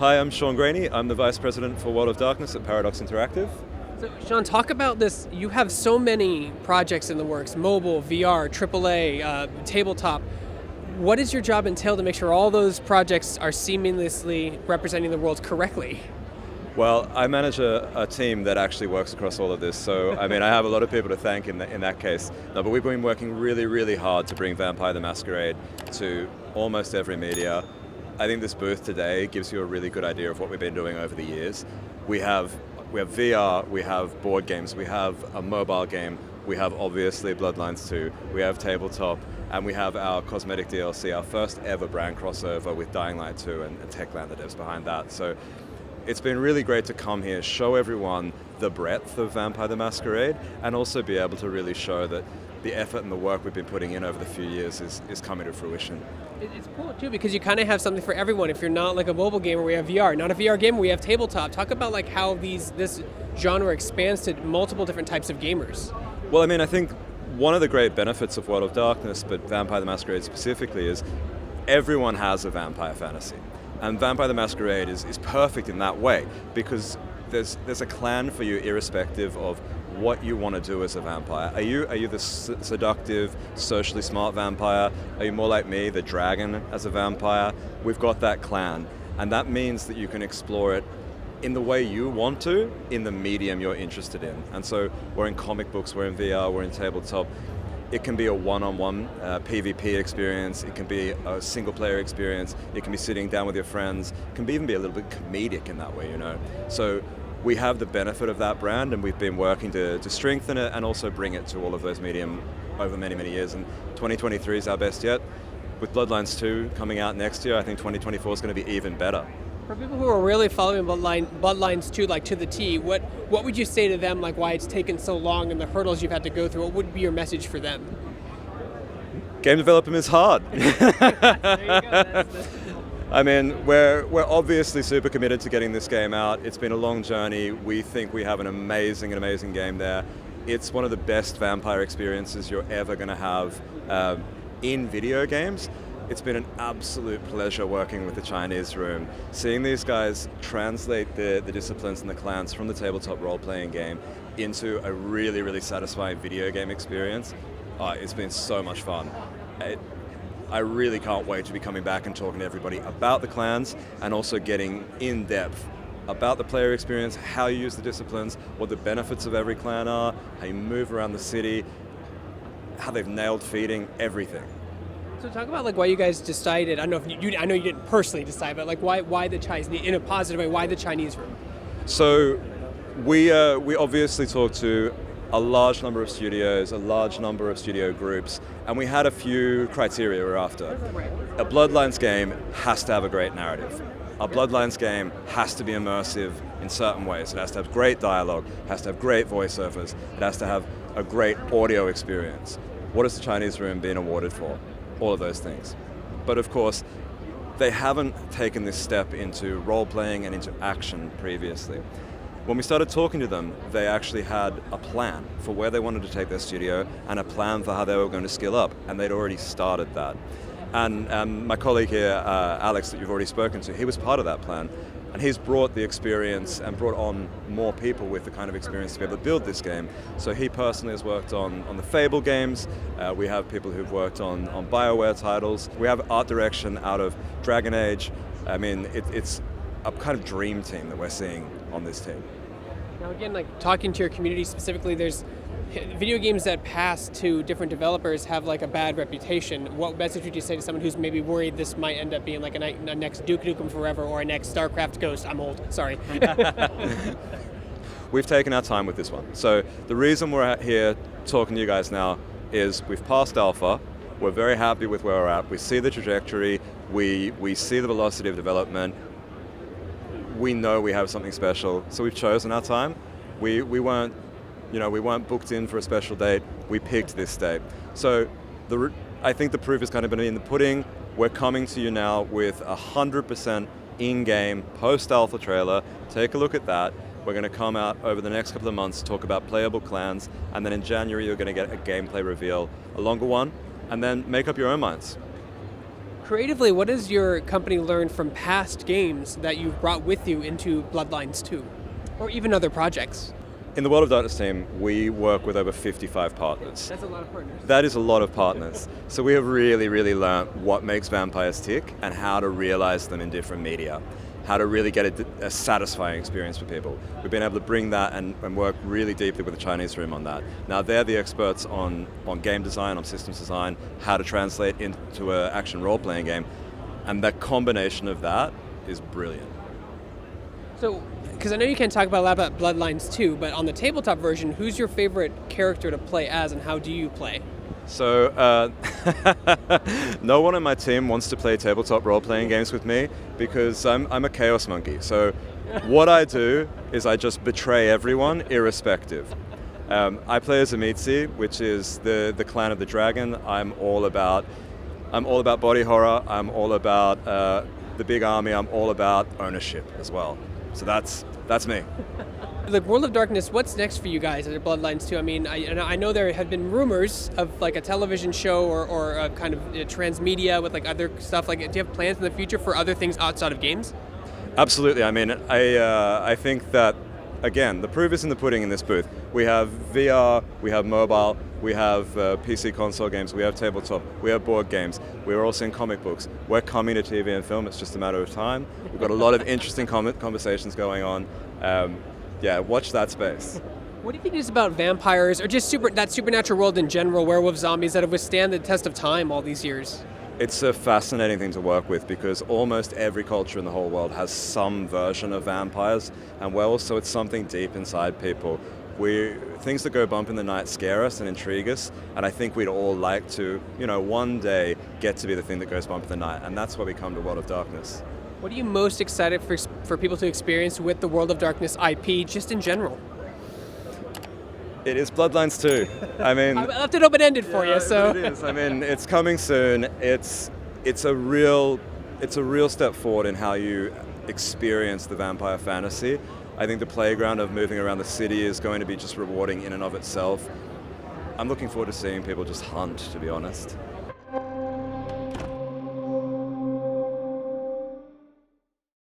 Hi, I'm Sean Graney. I'm the Vice President for World of Darkness at Paradox Interactive. So, Sean, talk about this. You have so many projects in the works, mobile, VR, AAA, tabletop. What does your job entail to make sure all those projects are seamlessly representing the world correctly? Well, I manage a team that actually works across all of this, so I have a lot of people to thank in that case. No, but we've been working really, really hard to bring Vampire the Masquerade to almost every media. I think this booth today gives you a really good idea of what we've been doing over the years. We have VR, we have board games, we have a mobile game, we have obviously Bloodlines 2, we have Tabletop, and we have our cosmetic DLC, our first ever brand crossover with Dying Light 2 and Techland, the devs behind that. So it's been really great to come here, show everyone the breadth of Vampire the Masquerade, and also be able to really show that the effort and the work we've been putting in over the few years is coming to fruition. It's cool too because you kind of have something for everyone. If you're not like a mobile gamer, we have VR. Not a VR gamer, we have tabletop. Talk about like how this genre expands to multiple different types of gamers. Well, I think one of the great benefits of World of Darkness, but Vampire the Masquerade specifically, is everyone has a vampire fantasy. And Vampire the Masquerade is perfect in that way because there's a clan for you irrespective of what you want to do as a vampire. Are you the seductive, socially smart vampire? Are you more like me, the dragon as a vampire? We've got that clan, and that means that you can explore it in the way you want to, in the medium you're interested in. And so we're in comic books, we're in VR, we're in tabletop. It can be a one-on-one PvP experience, it can be a single-player experience, it can be sitting down with your friends, it can even be a little bit comedic in that way, So we have the benefit of that brand, and we've been working to strengthen it and also bring it to all of those medium over many, many years. And 2023 is our best yet. With Bloodlines 2 coming out next year, I think 2024 is going to be even better. For people who are really following Bloodlines 2 like to the T, what would you say to them, like why it's taken so long and the hurdles you've had to go through? What would be your message for them? Game development is hard. There you go. We're obviously super committed to getting this game out. It's been a long journey. We think we have an amazing game there. It's one of the best vampire experiences you're ever going to have in video games. It's been an absolute pleasure working with the Chinese room. Seeing these guys translate the disciplines and the clans from the tabletop role-playing game into a really, really satisfying video game experience, it's been so much fun. I really can't wait to be coming back and talking to everybody about the clans and also getting in depth about the player experience, how you use the disciplines, what the benefits of every clan are, how you move around the city, how they've nailed feeding, everything. So talk about like why you guys decided. I know you didn't personally decide, but like why the Chinese in a positive way? Why the Chinese room? So we obviously talked to a large number of studios, a large number of studio groups, and we had a few criteria we're after. A Bloodlines game has to have a great narrative. A Bloodlines game has to be immersive in certain ways. It has to have great dialogue, it has to have great voiceovers, it has to have a great audio experience. What has the Chinese room been awarded for? All of those things. But of course, they haven't taken this step into role-playing and into action previously. When we started talking to them, they actually had a plan for where they wanted to take their studio and a plan for how they were going to skill up, and they'd already started that. And my colleague here, Alex, that you've already spoken to, he was part of that plan, and he's brought the experience and brought on more people with the kind of experience to be able to build this game. So he personally has worked on the Fable games, we have people who've worked on BioWare titles, we have art direction out of Dragon Age. It's a kind of dream team that we're seeing on this team. Now again, like talking to your community specifically, there's video games that pass to different developers have like a bad reputation. What message would you say to someone who's maybe worried this might end up being like a next Duke Nukem Forever or a next StarCraft Ghost? I'm old, sorry. We've taken our time with this one. So the reason we're here talking to you guys now is we've passed alpha. We're very happy with where we're at. We see the trajectory. We see the velocity of development. We know we have something special, so we've chosen our time. We weren't booked in for a special date. We picked this date. So I think the proof is kind of been in the pudding. We're coming to you now with 100% in-game post-alpha trailer. Take a look at that. We're going to come out over the next couple of months, talk about playable clans, and then in January you're going to get a gameplay reveal, a longer one, and then make up your own minds. Creatively, what has your company learned from past games that you've brought with you into Bloodlines 2? Or even other projects? In the World of Darkness team, we work with over 55 partners. That's a lot of partners. That is a lot of partners. So we have really, really learned what makes vampires tick and how to realize them in different media, how to really get a satisfying experience for people. We've been able to bring that and work really deeply with the Chinese room on that. Now they're the experts on game design, on systems design, how to translate into an action role-playing game, and the combination of that is brilliant. So, because I know you can't talk about a lot about Bloodlines 2, but on the tabletop version, who's your favorite character to play as, and how do you play? So, no one on my team wants to play tabletop role-playing games with me because I'm a chaos monkey. So, what I do is I just betray everyone, irrespective. I play as Amitsi, which is the clan of the dragon. I'm all about body horror. I'm all about the big army. I'm all about ownership as well. So that's me. The World of Darkness, what's next for you guys at Bloodlines 2? I mean, I know there have been rumors of like a television show or a kind of transmedia with like other stuff. Like, do you have plans in the future for other things outside of games? Absolutely. I mean, I think that, again, the proof is in the pudding in this booth. We have VR, we have mobile, we have PC console games, we have tabletop, we have board games. We're also in comic books. We're coming to TV and film. It's just a matter of time. We've got a lot of interesting conversations going on. Yeah, watch that space. What do you think it is about vampires, or just that supernatural world in general, werewolf zombies, that have withstand the test of time all these years? It's a fascinating thing to work with because almost every culture in the whole world has some version of vampires and werewolves, so it's something deep inside people. Things that go bump in the night scare us and intrigue us, and I think we'd all like to, one day get to be the thing that goes bump in the night, and that's why we come to World of Darkness. What are you most excited for people to experience with the World of Darkness IP, just in general? It is Bloodlines 2. I mean, I left it open-ended for you, so. It is. I mean, it's coming soon. It's a real step forward in how you experience the vampire fantasy. I think the playground of moving around the city is going to be just rewarding in and of itself. I'm looking forward to seeing people just hunt, to be honest.